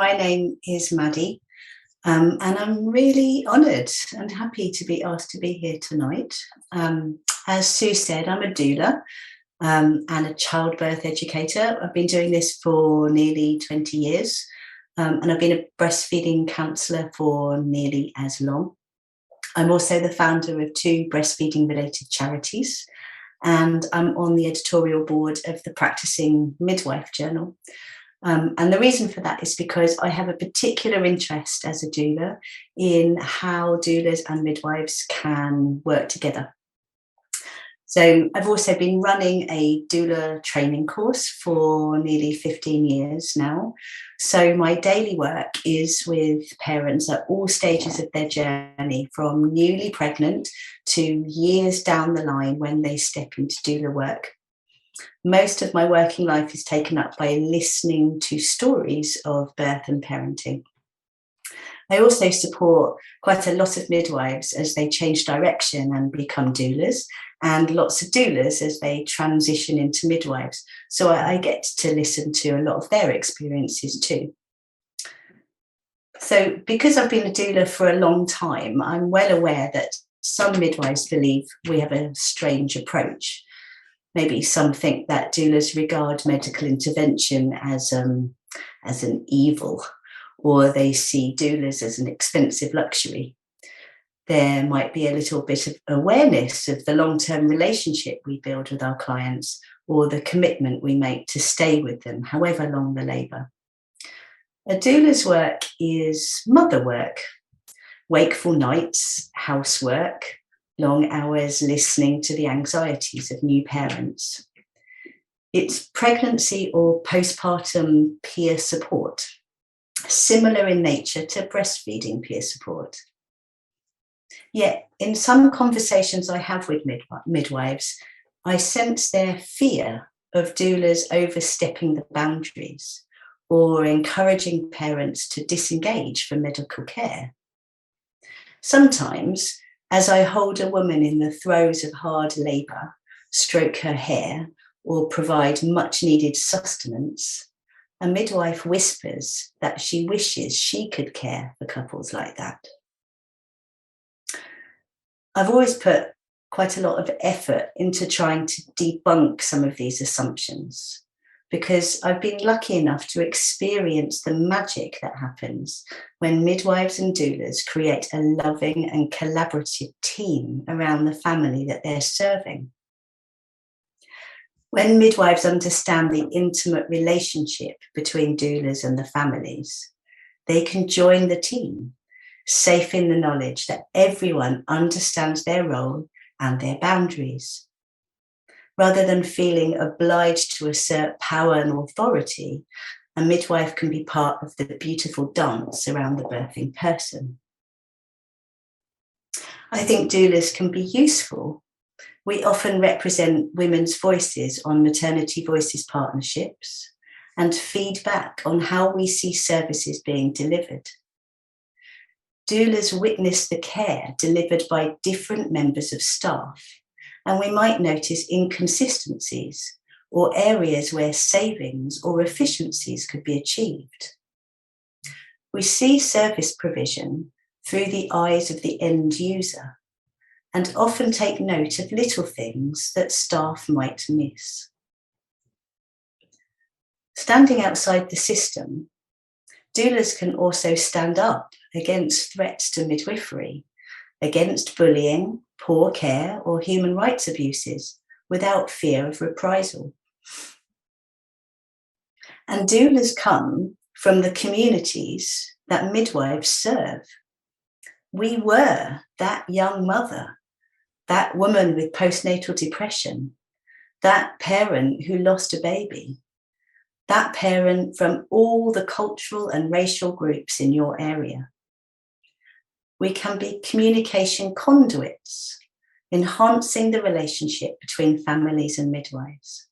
my name is Maddie, and I'm really honoured and happy to be asked to be here tonight. As Sue said, I'm a doula and a childbirth educator. I've been doing this for nearly 20 years, and I've been a breastfeeding counsellor for nearly as long. I'm also the founder of 2 breastfeeding-related charities, and I'm on the editorial board of the Practicing Midwife Journal. And the reason for that is because I have a particular interest as a doula in how doulas and midwives can work together. So I've also been running a doula training course for nearly 15 years now. So my daily work is with parents at all stages of their journey, from newly pregnant to years down the line when they step into doula work. Most of my working life is taken up by listening to stories of birth and parenting. I also support quite a lot of midwives as they change direction and become doulas, and lots of doulas as they transition into midwives. So I get to listen to a lot of their experiences too. So because I've been a doula for a long time, I'm well aware that some midwives believe we have a strange approach. Maybe some think that doulas regard medical intervention as an evil, or they see doulas as an expensive luxury. There might be a little bit of awareness of the long-term relationship we build with our clients, or the commitment we make to stay with them, however long the labour. A doula's work is mother work, wakeful nights, housework, long hours listening to the anxieties of new parents. It's pregnancy or postpartum peer support, similar in nature to breastfeeding peer support. Yet, in some conversations I have with midwives, I sense their fear of doulas overstepping the boundaries or encouraging parents to disengage from medical care. Sometimes, as I hold a woman in the throes of hard labour, stroke her hair, or provide much needed sustenance, a midwife whispers that she wishes she could care for couples like that. I've always put quite a lot of effort into trying to debunk some of these assumptions, because I've been lucky enough to experience the magic that happens when midwives and doulas create a loving and collaborative team around the family that they're serving. When midwives understand the intimate relationship between doulas and the families, they can join the team, safe in the knowledge that everyone understands their role and their boundaries. Rather than feeling obliged to assert power and authority, a midwife can be part of the beautiful dance around the birthing person. I think doulas can be useful. We often represent women's voices on maternity voices partnerships and feedback on how we see services being delivered. Doulas witness the care delivered by different members of staff, and we might notice inconsistencies or areas where savings or efficiencies could be achieved. We see service provision through the eyes of the end user and often take note of little things that staff might miss. Standing outside the system, doulas can also stand up against threats to midwifery, against bullying, poor care, or human rights abuses without fear of reprisal. And doulas come from the communities that midwives serve. We were that young mother, that woman with postnatal depression, that parent who lost a baby, that parent from all the cultural and racial groups in your area. We can be communication conduits, enhancing the relationship between families and midwives.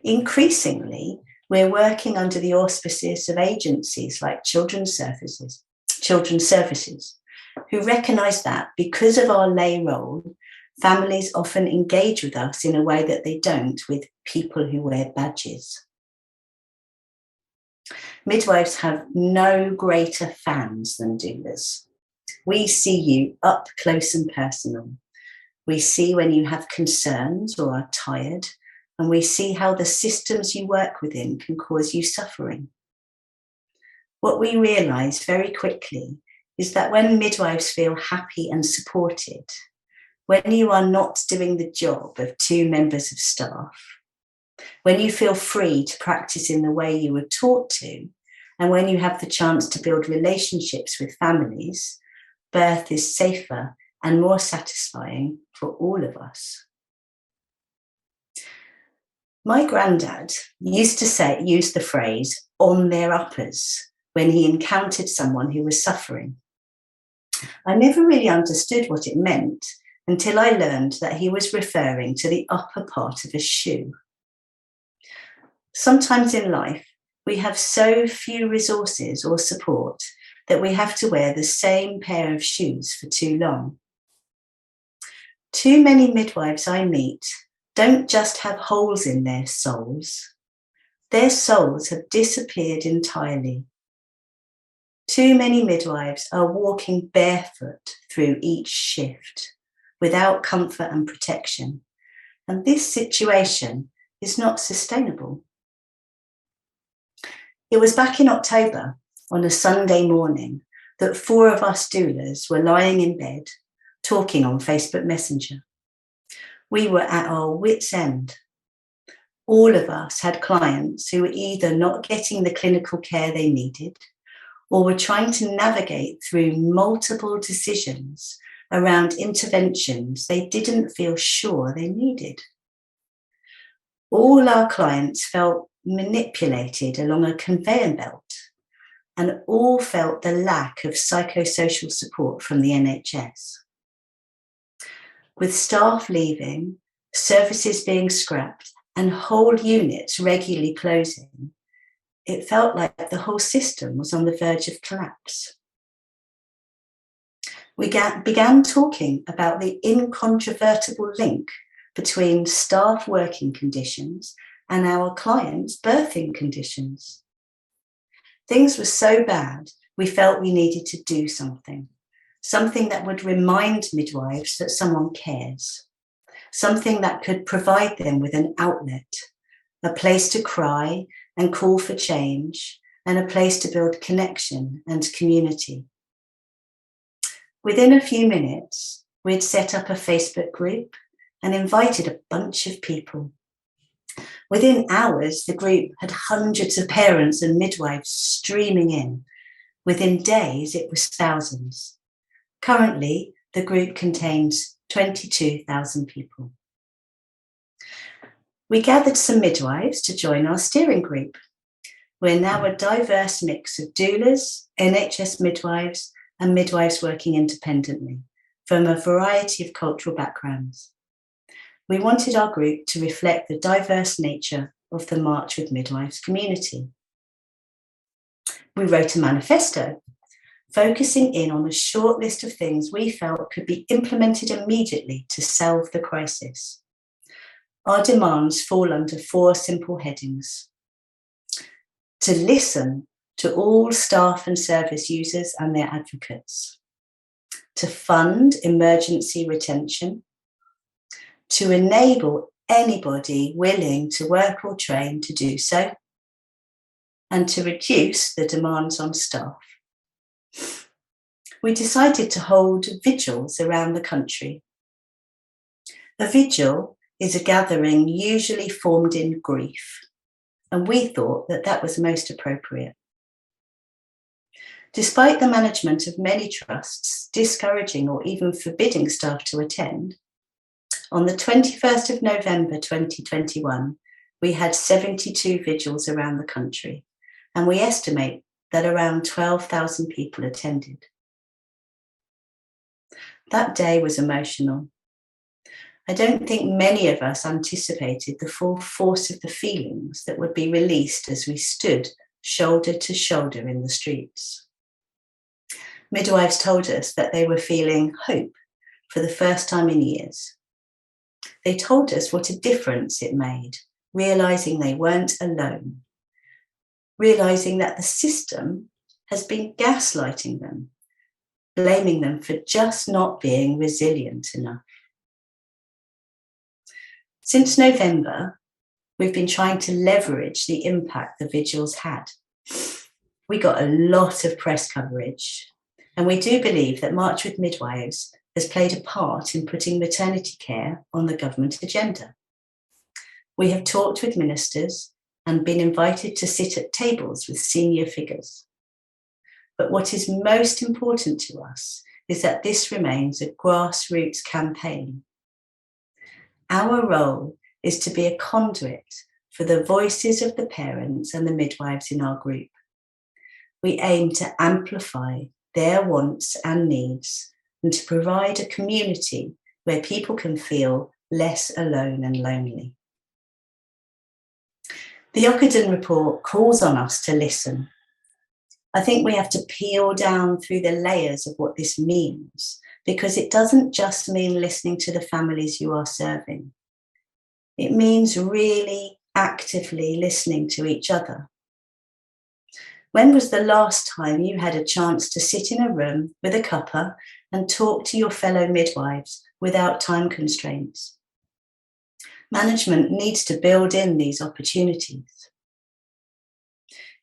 Increasingly, we're working under the auspices of agencies like Children's Services, who recognise that because of our lay role, families often engage with us in a way that they don't with people who wear badges. Midwives have no greater fans than doulas. We see you up close and personal. We see when you have concerns or are tired, and we see how the systems you work within can cause you suffering. What we realise very quickly is that when midwives feel happy and supported, when you are not doing the job of 2 members of staff, when you feel free to practice in the way you were taught to, and when you have the chance to build relationships with families, birth is safer and more satisfying for all of us. My granddad used to use the phrase on their uppers when he encountered someone who was suffering. I never really understood what it meant until I learned that he was referring to the upper part of a shoe. Sometimes in life, we have so few resources or support that we have to wear the same pair of shoes for too long. Too many midwives I meet don't just have holes in their soles. Their souls have disappeared entirely. Too many midwives are walking barefoot through each shift without comfort and protection, and this situation is not sustainable. It was back in October, on a Sunday morning, that 4 of us doulas were lying in bed, talking on Facebook Messenger. We were at our wits' end. All of us had clients who were either not getting the clinical care they needed or were trying to navigate through multiple decisions around interventions they didn't feel sure they needed. All our clients felt manipulated along a conveyor belt, and all felt the lack of psychosocial support from the NHS. With staff leaving, services being scrapped, and whole units regularly closing, it felt like the whole system was on the verge of collapse. We began talking about the incontrovertible link between staff working conditions and our clients' birthing conditions. Things were so bad, we felt we needed to do something that would remind midwives that someone cares, something that could provide them with an outlet, a place to cry and call for change, and a place to build connection and community. Within a few minutes, we'd set up a Facebook group and invited a bunch of people. Within hours, the group had hundreds of parents and midwives streaming in. Within days, it was thousands. Currently, the group contains 22,000 people. We gathered some midwives to join our steering group. We're now a diverse mix of doulas, NHS midwives, and midwives working independently from a variety of cultural backgrounds. We wanted our group to reflect the diverse nature of the March with Midwives community. We wrote a manifesto, focusing in on a short list of things we felt could be implemented immediately to solve the crisis. Our demands fall under 4 simple headings: to listen to all staff and service users and their advocates, to fund emergency retention, to enable anybody willing to work or train to do so, and to reduce the demands on staff. We decided to hold vigils around the country. A vigil is a gathering usually formed in grief, and we thought that that was most appropriate. Despite the management of many trusts discouraging or even forbidding staff to attend, on the 21st of November 2021, we had 72 vigils around the country, and we estimate that around 12,000 people attended. That day was emotional. I don't think many of us anticipated the full force of the feelings that would be released as we stood shoulder to shoulder in the streets. Midwives told us that they were feeling hope for the first time in years. They told us what a difference it made, realizing they weren't alone. realising that the system has been gaslighting them, blaming them for just not being resilient enough. Since November, we've been trying to leverage the impact the vigils had. We got a lot of press coverage, and we do believe that March with Midwives has played a part in putting maternity care on the government agenda. We have talked with ministers and been invited to sit at tables with senior figures. But what is most important to us is that this remains a grassroots campaign. Our role is to be a conduit for the voices of the parents and the midwives in our group. We aim to amplify their wants and needs and to provide a community where people can feel less alone and lonely. The Ockenden report calls on us to listen. I think we have to peel down through the layers of what this means, because it doesn't just mean listening to the families you are serving. It means really actively listening to each other. When was the last time you had a chance to sit in a room with a cuppa and talk to your fellow midwives without time constraints? Management needs to build in these opportunities.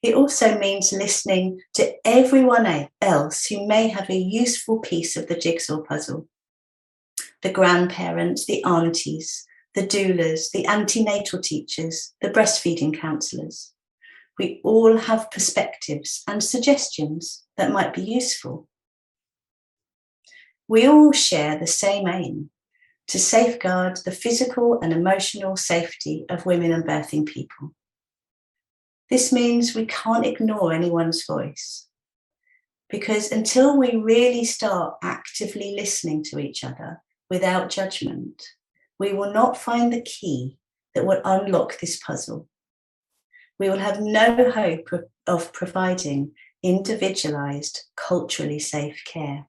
It also means listening to everyone else who may have a useful piece of the jigsaw puzzle. The grandparents, the aunties, the doulas, the antenatal teachers, the breastfeeding counsellors. We all have perspectives and suggestions that might be useful. We all share the same aim: to safeguard the physical and emotional safety of women and birthing people. This means we can't ignore anyone's voice, because until we really start actively listening to each other without judgment, we will not find the key that will unlock this puzzle. We will have no hope of providing individualised, culturally safe care.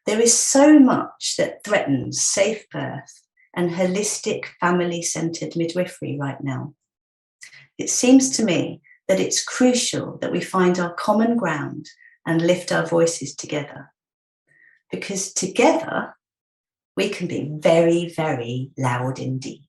There is so much that threatens safe birth and holistic, family-centred midwifery right now. It seems to me that it's crucial that we find our common ground and lift our voices together, because together we can be very, very loud indeed.